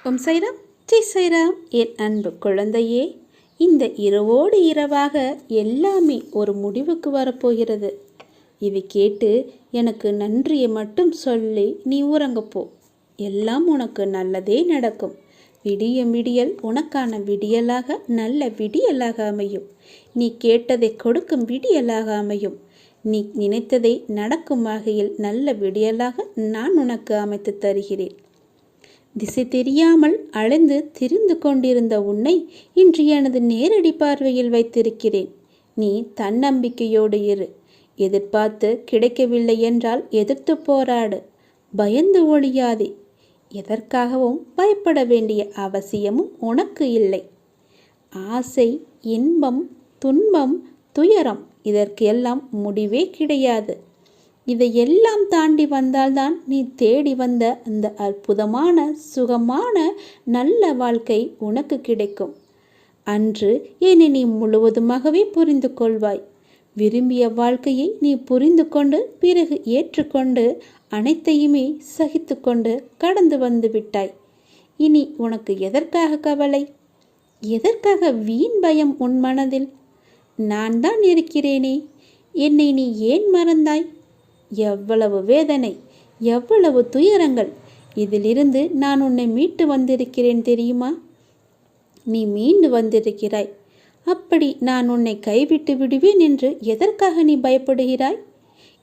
ஓம் சைராம், ஜெய் சைராம். என் அன்பு குழந்தையே, இந்த இரவோடு இரவாக எல்லாமே ஒரு முடிவுக்கு வரப்போகிறது. இவை கேட்டு எனக்கு நன்றியை மட்டும் சொல்லி நீ உறங்கப்போ. எல்லாம் உனக்கு நல்லதே நடக்கும். விடியல் உனக்கான விடியலாக, நல்ல விடியலாக அமையும். நீ கேட்டதை கொடுக்கும் விடியலாக அமையும். நீ நினைத்ததை நடக்கும் வகையில் நல்ல விடியலாக நான் உனக்கு அமைத்து தருகிறேன். திசை தெரியாமல் அலைந்து திரிந்து கொண்டிருந்த உன்னை இன்று எனது நேரடி பார்வையில் வைத்திருக்கிறேன். நீ தன்னம்பிக்கையோடு இரு. எதிர்பார்த்து கிடைக்கவில்லை என்றால் எதிர்த்து போராடு. பயந்து ஒழியாதே. எதற்காகவும் பயப்பட வேண்டிய அவசியமும் உனக்கு இல்லை. ஆசை, இன்பம், துன்பம், துயரம் இதற்கு எல்லாம் முடிவே கிடையாது. இதையெல்லாம் தாண்டி வந்தால்தான் நீ தேடி வந்த அந்த அற்புதமான, சுகமான, நல்ல வாழ்க்கை உனக்கு கிடைக்கும். அன்று என்னை நீ முழுவதுமாகவே புரிந்து கொள்வாய். விரும்பிய வாழ்க்கையை நீ புரிந்து கொண்டு பிறகு ஏற்றுக்கொண்டு அனைத்தையுமே சகித்து கொண்டு கடந்து வந்து விட்டாய். இனி உனக்கு எதற்காக கவலை? எதற்காக வீண் பயம் உன் மனதில்? நான் தான் இருக்கிறேனே. என்னை நீ ஏன் மறந்தாய்? எவ்வளவு வேதனை, எவ்வளவு துயரங்கள்! இதிலிருந்து நான் உன்னை மீட்டு வந்திருக்கிறேன் தெரியுமா? நீ மீண்டு வந்திருக்கிறாய். அப்படி நான் உன்னை கைவிட்டு விடுவேன் என்று எதற்காக நீ பயப்படுகிறாய்?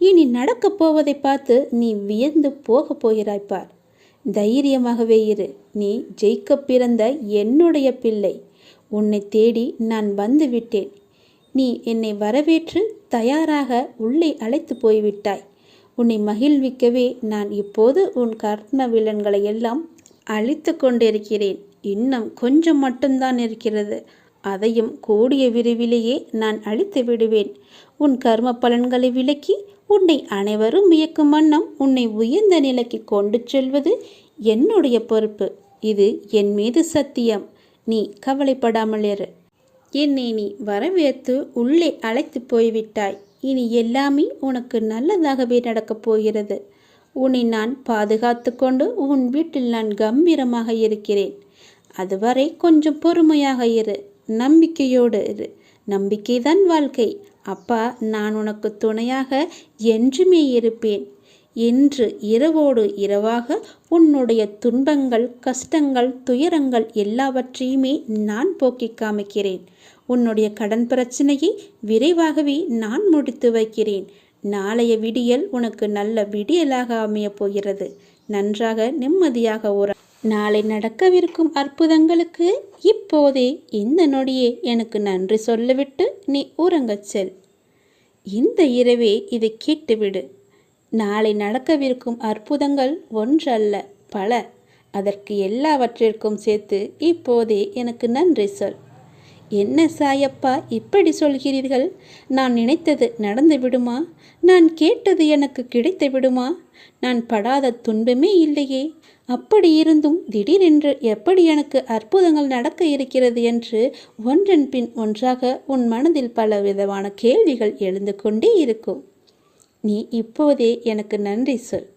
இனி நடக்கப் போவதை பார்த்து நீ வியந்து போகப் போகிறாய் பார். தைரியமாகவே இரு. நீ ஜெயிக்க பிறந்த என்னுடைய பிள்ளை. உன்னை தேடி நான் வந்து விட்டேன். நீ என்னை வரவேற்று தயாராக உள்ளே அழைத்து போய்விட்டாய். உன்னை மகிழ்விக்கவே நான் இப்போது உன் கர்ம விலன்களை எல்லாம் அழித்து கொண்டிருக்கிறேன். இன்னும் கொஞ்சம் மட்டும்தான் இருக்கிறது. அதையும் கூடிய விரைவிலேயே நான் அழித்து விடுவேன். உன் கர்ம பலன்களை விலக்கி உன்னை அனைவரும் வியக்கும் வண்ணம் உன்னை உயர்ந்த நிலைக்கு கொண்டு செல்வது என்னுடைய பொறுப்பு. இது என் மீது சத்தியம். நீ கவலைப்படாமல் இரு. என்னை நீ வரவேற்று உள்ளே அழைத்து போய்விட்டாய். இனி எல்லாமே உனக்கு நல்லதாகவே நடக்கப் போகிறது. உன்னை நான் பாதுகாத்து கொண்டு உன் வீட்டில் நான் கம்பீரமாக இருக்கிறேன். அதுவரை கொஞ்சம் பொறுமையாக இரு. நம்பிக்கையோடு இரு. நம்பிக்கைதான் வாழ்க்கை. அப்பா நான் உனக்கு துணையாக என்றுமே இருப்பேன். இன்று இரவோடு இரவாக உன்னுடைய துன்பங்கள், கஷ்டங்கள், துயரங்கள் எல்லாவற்றையுமே நான் போக்கி காமிக்கிறேன். உன்னுடைய கடன் பிரச்சனையை விரைவாகவே நான் முடித்து வைக்கிறேன். நாளைய விடியல் உனக்கு நல்ல விடியலாக அமையப் போகிறது. நன்றாக நிம்மதியாக நாளை நடக்கவிருக்கும் அற்புதங்களுக்கு இப்போதே இந்த நொடியே எனக்கு நன்றி சொல்லிவிட்டு நீ உறங்கச் செல். இந்த இரவே இதை கேட்டுவிடு. நாளை நடக்கவிருக்கும் அற்புதங்கள் ஒன்றல்ல, பல. அதற்கு எல்லாவற்றிற்கும் சேர்த்து இப்போதே எனக்கு நன்றி சொல். என்ன சாயப்பா இப்படி சொல்கிறீர்கள்? நான் நினைத்தது நடந்து விடுமா? நான் கேட்டது எனக்கு கிடைத்து விடுமா? நான் படாத துன்பமே இல்லையே. அப்படி இருந்தும் திடீரென்று எப்படி எனக்கு அற்புதங்கள் நடக்க இருக்கிறது என்று ஒன்றன் பின் ஒன்றாக உன் மனதில் பல விதமான கேள்விகள் எழுந்து கொண்டே இருக்கும். நீ இப்போதே எனக்கு நன்றி சொல்.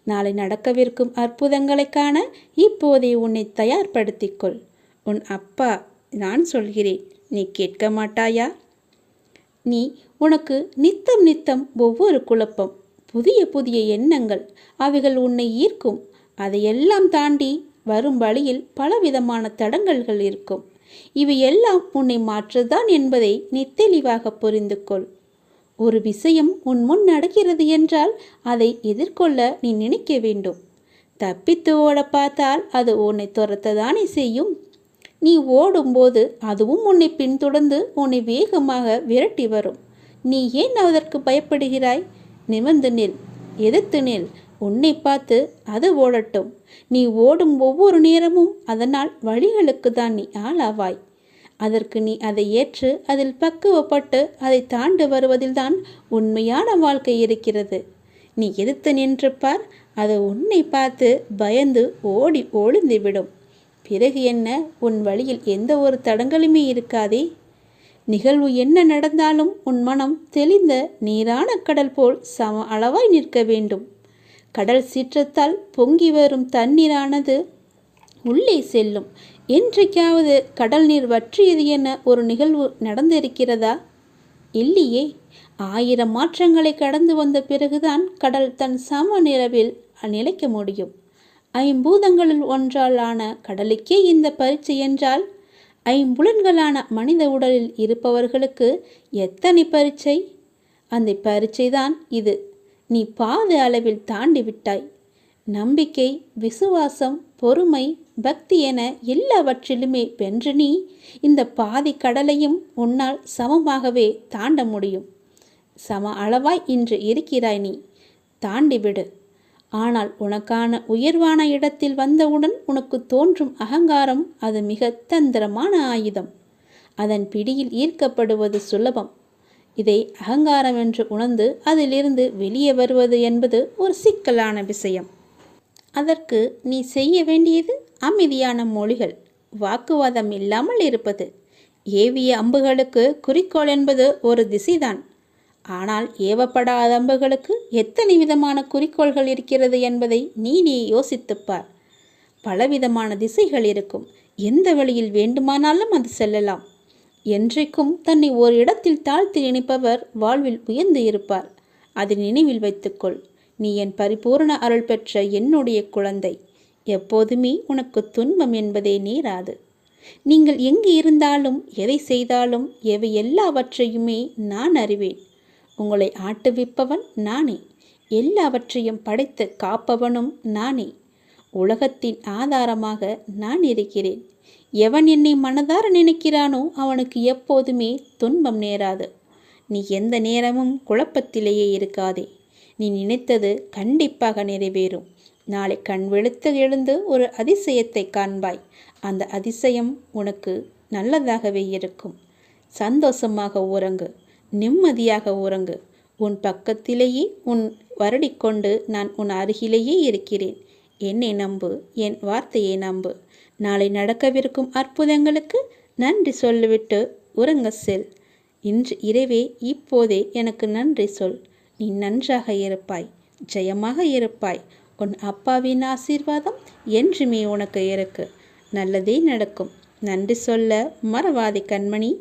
நாளை நடக்கவிருக்கும் அற்புதங்களை காண இப்போதே உன்னை தயார்படுத்திக்கொள். உன் அப்பா நான் சொல்கிறேன், நீ கேட்க மாட்டாயா? உனக்கு நித்தம் நித்தம் ஒவ்வொரு குழப்பம், புதிய புதிய எண்ணங்கள், அவைகள் உன்னை ஈர்க்கும். அதையெல்லாம் தாண்டி வரும் வழியில் பலவிதமான தடங்கல்கள் இருக்கும். இவை எல்லாம் உன்னை மாற்றுதான் என்பதை நீ தெளிவாக புரிந்து கொள். ஒரு விஷயம் உன் முன் நடக்கிறது என்றால் அதை எதிர்கொள்ள நீ நினைக்க வேண்டும். தப்பித்து ஓட பார்த்தால் அது உன்னை துரத்ததானே செய்யும். நீ ஓடும்போது அதுவும் உன்னை பின்தொடர்ந்து உன்னை வேகமாக விரட்டி வரும். நீ ஏன் அதற்கு பயப்படுகிறாய்? நிமிர்ந்து நில், எதிர்த்து நில். உன்னை பார்த்து அது ஓடட்டும். நீ ஓடும் ஒவ்வொரு நேரமும் அதனால் வழிகளுக்கு தான் நீ ஆளாவாய். அதற்கு நீ அதை ஏற்று அதில் பக்குவப்பட்டு அதை தாண்டு வருவதில்தான் உண்மையான வாழ்க்கை இருக்கிறது. நீ எதிர்த்து நின்று பார். அது உன்னை பார்த்து பயந்து ஓடி ஒளிந்து விடும். பிறகு என்ன? உன் வழியில் எந்த ஒரு தடங்களுமே இருக்காதே. நிகழ்வு என்ன நடந்தாலும் உன் மனம் தெளிந்த நீரான கடல் போல் சம அளவாய் நிற்க வேண்டும். கடல் சீற்றத்தால் பொங்கி வரும் தண்ணீரானது உள்ளே செல்லும். என்றைக்காவது கடல் நீர் வற்றியது என ஒரு நிகழ்வு நடந்திருக்கிறதா? இல்லையே. 1000 மாற்றங்களை கடந்து வந்த பிறகுதான் கடல் தன் சம நிலவில் நிலைக்க முடியும். 5 பூதங்களில் ஒன்றாலான கடலுக்கே இந்த பரீட்சை என்றால் 5 புலன்களான மனித உடலில் இருப்பவர்களுக்கு எத்தனை பரீட்சை? அந்த பரீட்சை தான் இது. நீ பாதி அளவில் தாண்டி விட்டாய். நம்பிக்கை, விசுவாசம், பொறுமை, பக்தி என எல்லாவற்றிலுமே வென்று நீ இந்த பாதி கடலையும் உன்னால் சமமாகவே தாண்ட முடியும். சம அளவாய் இன்று இருக்கிறாய் நீ. தாண்டிவிடு. ஆனால் உனக்கான உயர்வான இடத்தில் வந்தவுடன் உனக்கு தோன்றும் அகங்காரம் அது மிக தந்திரமான ஆயுதம். அதன் பிடியில் ஈர்க்கப்படுவது சுலபம். இதை அகங்காரம் என்று உணர்ந்து அதிலிருந்து வெளியே வருவது என்பது ஒரு சிக்கலான விஷயம். அதற்கு நீ செய்ய வேண்டியது அமைதியான மொழிகள், வாக்குவாதம் இல்லாமல் இருப்பது. ஏவிய அம்புகளுக்கு குறிக்கோள் என்பது ஒரு திசைதான். ஆனால் ஏவப்படாத அம்புகளுக்கு எத்தனை விதமான குறிக்கோள்கள் இருக்கிறது என்பதை நீ யோசித்துப்பார். பலவிதமான திசைகள் இருக்கும். எந்த வழியில் வேண்டுமானாலும் அது செல்லலாம். என்றைக்கும் தன்னை ஒரு இடத்தில் தாழ்த்தி நினைப்பவர் வாழ்வில் உயர்ந்து இருப்பார். அதை நினைவில் வைத்துக்கொள். நீ என் பரிபூர்ண அருள் பெற்ற என்னுடைய குழந்தை. எப்போதுமே உனக்கு துன்பம் என்பதே நேராது. நீங்கள் எங்கு இருந்தாலும் எதை செய்தாலும் எவை எல்லாவற்றையுமே நான் அறிவேன். உங்களை ஆட்டுவிப்பவன் நானே. எல்லாவற்றையும் படைத்து காப்பவனும் நானே. உலகத்தின் ஆதாரமாக நான் இருக்கிறேன். எவன் என்னை மனதார நினைக்கிறானோ அவனுக்கு எப்போதுமே துன்பம் நேராது. நீ எந்த நேரமும் குழப்பத்திலேயே இருக்காதே. நீ நினைத்தது கண்டிப்பாக நிறைவேறும். நாளை கண் வெளுத்து எழுந்து ஒரு அதிசயத்தை காண்பாய். அந்த அதிசயம் உனக்கு நல்லதாகவே இருக்கும். சந்தோஷமாக உறங்கு. நிம்மதியாக உறங்கு. உன் பக்கத்திலேயே உன் வருடிக்கொண்டு நான் உன் அருகிலேயே இருக்கிறேன். என்னை நம்பு. என் வார்த்தையை நம்பு. நாளை நடக்கவிருக்கும் அற்புதங்களுக்கு நன்றி சொல்லிவிட்டு உறங்க செல். இன்று இரவே இப்போதே எனக்கு நன்றி சொல். நீ நன்றாக இருப்பாய். ஜெயமாக இருப்பாய். உன் அப்பாவின் ஆசீர்வாதம் என்றுமே உனக்கு இருக்கு. நல்லதே நடக்கும். நன்றி சொல்ல மறவாதே கண்மணி.